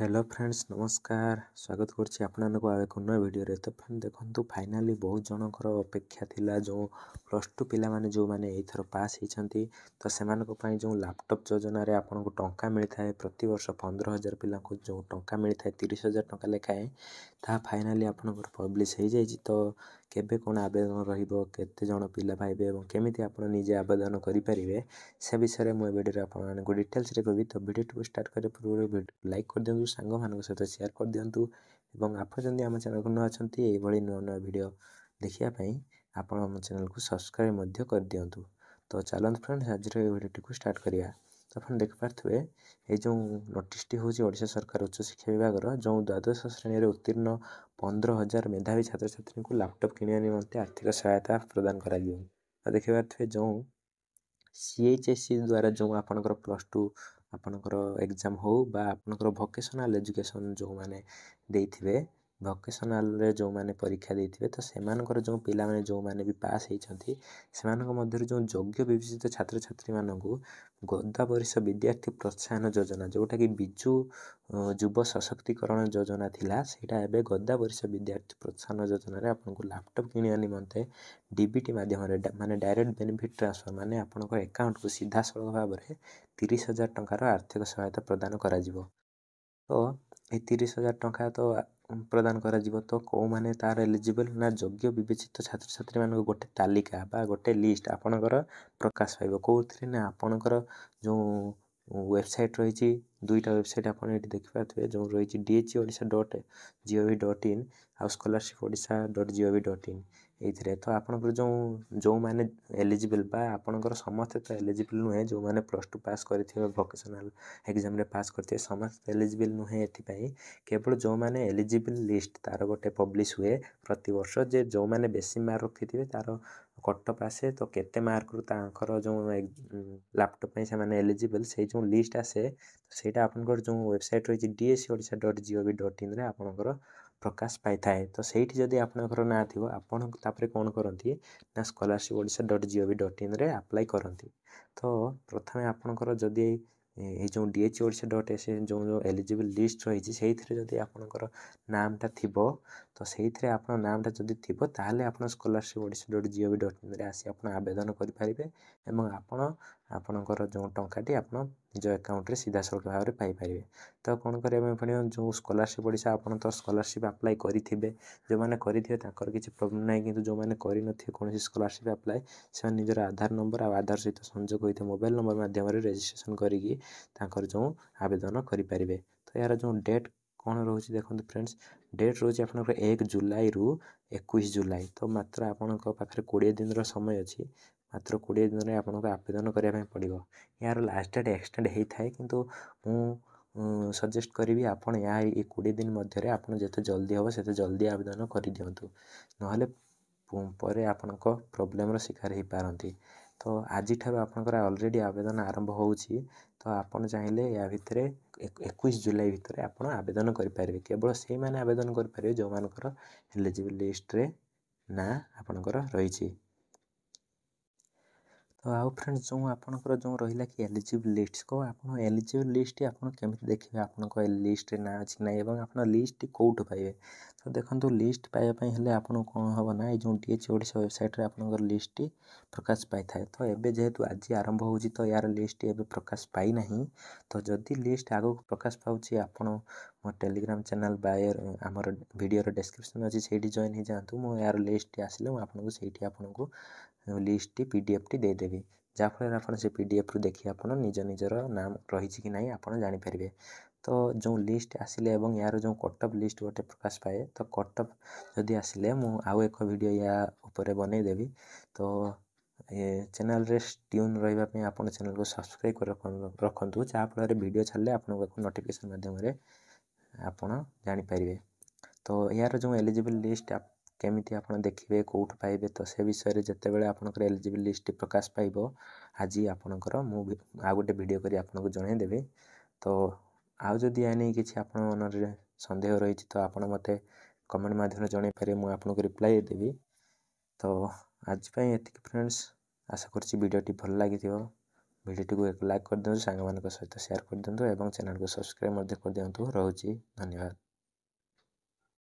Hello friends नमस्कार स्वागत करुच्ची आपको आए एक नया वीडियो तो फ्रेंड देखो फाइनाली बहुत जनकर अपेक्षा थिला जो +2 पिला माने जो माने एथर पास होती तो से जो लैपटॉप योजना रे आपको टंका मिलता है प्रति वर्ष 15,000 पिला को जो टंका मिलता है 30,000 टंका लेखाएं ता फाइनाली आपनकर पब्लिश हो जाए तो केबे कौन आवेदन रहिबो केते जण पिला पाइबे एवं केमिति आपण निजे आवेदन करि परिबे से विषय में वीडियो आपन को डिटेल्स रे कहबी तो वीडियो को स्टार्ट करे पूर्व वीडियो लाइक कर दियंतु सांग मान सहित शेयर कर दियंतु एवं आप जदि आम चैनल को न अछंती एई भली नुआ नुआ वीडियो देखिया पई आपण आम चैनल को सब्सक्राइब मध्य कर दियंतु। तो चलंत फ्रेंड्स आज वीडियो को स्टार्ट करिया। तो अपन देख पारथुए ए जो नोटिस टी होची ओडिशा सरकार उच्च शिक्षा विभाग रो जो द्वादश श्रेणी रे उत्तीर्ण 15,000 मेधावी छात्र छात्री को लैपटॉप किनिया निमंते आर्थिक सहायता प्रदान करा दियो। तो देखि पारथुए जो सीएचएससी द्वारा जो आपनकर +2 आपनकर एग्जाम हो बा आपनकर वोकेशनल एजुकेशन जो माने देइथिबे वोकेशनल रे जो माने परीक्षा देइथिबे तो सेमानकर जो पिला माने जो माने भी पास हेइछंती सेमानक मध्य जो योग्य विभूषित छात्र छात्री मानकु गोदावरिष विद्यार्थी प्रोत्साहन योजना जोटा कि बिजु युव सशक्तिकरण योजना थिला सेटा एबे गोदावरिष विद्यार्थी प्रोत्साहन योजना रे आपनको लैपटॉप किनिया निमंते डीबीटी माध्यम रे माने डायरेक्ट बेनिफिट ट्रांसफर माने आपनको अकाउंट को सीधा सड़क भाव में 30,000 टंकार आर्थिक सहायता प्रदान करा जिवो। तो ये 30,000 टंका तो प्रदान करा जिवो तो को माने तार एलिजिबल ना योग्य विवेचित छात्र छात्री मान गोटे तालिका बा गोटे लिस्ट आपनकर प्रकाश पाइबो कोथरे ना आपनकर जो वेबसाइट रही दुईटा वेबसाइट आपन एठी देखि पाथबे जो रही dhodisha.gov.in आ scholarshipodisha.gov.in एथिरे तो आपनकर जो माने एलिजिबल बा आपनकर समस्त तो एलिजिबल नुहे जो माने +2 पास करथिबे वोकेशनल एग्जाम रे पास करथिबे समस्त एलिजिबल नुहे एथि पई केवल जो माने एलिजिबल लिस्ट तार गोटे पब्लिश हुए प्रति वर्ष जे जो माने बेसी मार्क रखिथिबे तार कटअप आसे तो केते मार्क रु तांकर जो लैपटॉप पे से माने एलिजिबल से जो लिस्ट आसे सेटा आपनकर जो वेबसाइट रही dsodisha.gov.in रे आपनकर प्रकाश पाई थाए तो सेठी जदि आपनकर ना थिबो आपन तापरे कोन करंती ना scholarshipodisha.gov.in रे अप्लाई करंती। तो प्रथमे आपनकर जदि ए जो dhodisha.se जो एलिजिबल लिस्ट रही से जदि आपनकर नामटा थिबो तो सेइथिरे आपन नामटा जदि थिबो ताहले आपन scholarshipodisha.gov.in रे आसी आपन आवेदन करि परिबे एवं आपनकर जो टंकाटी आपन निज अकाउंट रे सीधा सड़क भाव रे पाई परिबे। तो कोन करबे पड़ियो जो स्कॉलरशिप ओडिशा आपन तो स्कॉलरशिप अप्लाई करिथिबे जो माने करिथिबे ताकर किछि प्रॉब्लम नै किंतु जो माने करि नथिबे कोनोसी स्कॉलरशिप अप्लाई से निजर आधार नंबर आ आधार सहित संयोग होइते मोबाइल नंबर माध्यम रे रजिस्ट्रेशन करिकि ताकर जो आवेदन करि परिबे। तो यार जो डेट कौन रोचे देखो फ्रेंड्स डेट रोचे आप 1 जुलाई रु 21 जुलाई तो मात्र आपण पाखे 20 दिन समय अच्छी मात्र 20 दिन में आपको आवेदन करने पड़ो यार लास्ट डेट एक्सटेंड होता है किंतु मु सजेस्ट करी आपन या 20 दिन मध्य आप जिते जल्दी हम से जल्दी आवेदन कर दिंतु ना पर आपण प्रोब्लेम शिकार हो पारती। तो आज आपंकर ऑलरेडी आवेदन आरंभ होची तो आपन चाहिए या भितर 21 जुलाई भितर आप आवेदन करेंगे केवल से मैंने आवेदन करेंगे जो मानकर एलिजिबल लिस्ट रे ना आपनकर रही। तो आउ फ्रेंड्स जो आपनकर जो रहा कि एलिजिबल लिस्ट को आप एलिजिबल लिस्ट आप केमी देखिए आपन लिस्ट ना अच्छी ना एवं आप लिस्ट कौटू पाइबे। तो देखो लिस्ट पाइबापी हेल्ले आपन कौन हम ना जो DH वेबसाइट रे आपनकर लिस्ट प्रकाश पाई थाए। तो एबे जेहेतु आज आरंभ होची तो यार लिस्ट एबे प्रकाश पाई नहीं तो जदि लिस्ट आगो प्रकाश पाउची आपन मो टेलीग्राम चैनल बायर आमर वीडियो रो डिस्क्रिप्शन अच्छी से जॉइन हो जातु मो यार लिस्ट आसिले आपको से आपको लिस्ट पीडीएफ टी देदेवी जहाँफल आप से पीडीएफ रु देखिए आप निज निजर नाम रही कि ना आप जानीपर। तो जो लिस्ट आसिले एवं यार जो कटअप लिस्ट गोटे प्रकाश पाए तो कटअप जदि आसिले मु आउ एक वीडियो या ऊपर बनईदेवी। तो चैनल रे ट्यून रही आप चैनल को सब्सक्राइब कर रखु जहाँफल वीडियो छाड़े आपको नोटिफिकेशन माध्यम आपड़ जानीपर। तो यार जो एलिजिबल लिस्ट केमिति आप देखिए कौट पाइबे तो से विषय जिते बड़े आपंकर एलिजिबल लिस्ट प्रकाश पाइब आज आपणकर मु आ गोटे वीडियो करी आपको जनईदेवी। तो आउ जदि यानी कि आपण मन सन्देह रही तो आपण मते कमेंट माध्यम जन पारे मुझे आपको रिप्लाई देवी। तो आज एति फ्रेंड्स आशा करछि वीडियोटी भल लगी। ଭିଡ଼ିଓଟିକୁ ଏକ ଲାଇକ୍ କରିଦିଅନ୍ତୁ, ସାଙ୍ଗମାନଙ୍କ ସହିତ ସେୟାର କରିଦିଅନ୍ତୁ ଏବଂ ଚ୍ୟାନେଲକୁ ସବସ୍କ୍ରାଇବ୍ ମଧ୍ୟ କରିଦିଅନ୍ତୁ। ରହୁଛି, ଧନ୍ୟବାଦ।